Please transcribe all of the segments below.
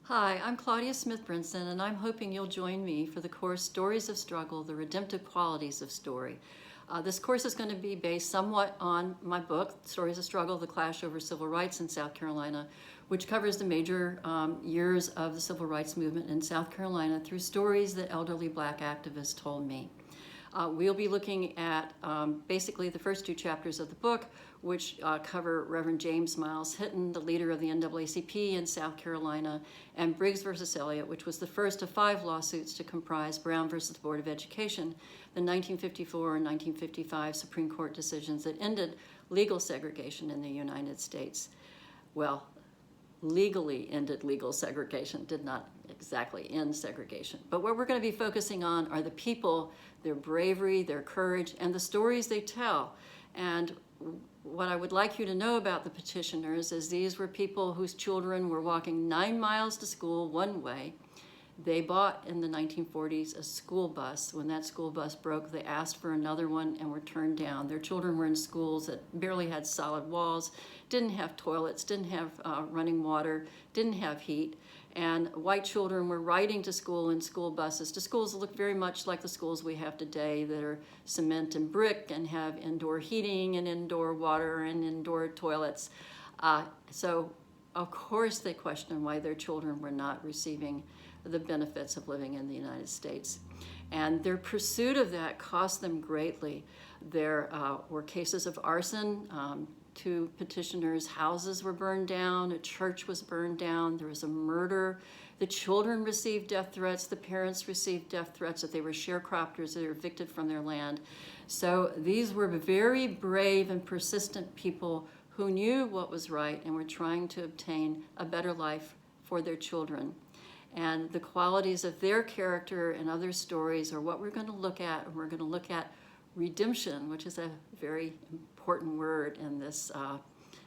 Hi, I'm Claudia Smith Brinson, and I'm hoping you'll join me for the course Stories of Struggle, the Redemptive Qualities of Story. This course is going to be based somewhat on my book, Stories of Struggle, The Clash Over Civil Rights in South Carolina, which covers the major years of the civil rights movement in South Carolina through stories that elderly Black activists told me. We'll be looking at basically the first two chapters of the book, which cover Reverend James Miles Hinton, the leader of the NAACP in South Carolina, and Briggs versus Elliott, which was the first of 5 lawsuits to comprise Brown versus the Board of Education, the 1954 and 1955 Supreme Court decisions that ended legal segregation in the United States. Well, legally ended legal segregation, did not exactly end segregation. But what we're going to be focusing on are the people, their bravery, their courage, and the stories they tell. And what I would like you to know about the petitioners is these were people whose children were walking 9 miles to school one way. They bought in the 1940s a school bus. When that school bus broke, they asked for another one and were turned down. Their children were in schools that barely had solid walls, didn't have toilets, didn't have running water, didn't have heat. And white children were riding to school in school buses, to schools that look very much like the schools we have today that are cement and brick and have indoor heating and indoor water and indoor toilets. So of course they questioned why their children were not receiving the benefits of living in the United States. And their pursuit of that cost them greatly. There were cases of arson. 2 petitioners' houses were burned down, a church was burned down, there was a murder. The children received death threats, the parents received death threats that they were sharecroppers, they were evicted from their land. So these were very brave and persistent people who knew what was right and were trying to obtain a better life for their children. And the qualities of their character and other stories are what we're going to look at, and we're going to look at redemption, which is a very important word in this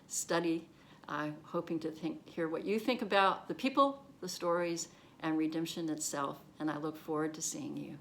study. I'm hoping to hear what you think about the people, the stories, and redemption itself, and I look forward to seeing you.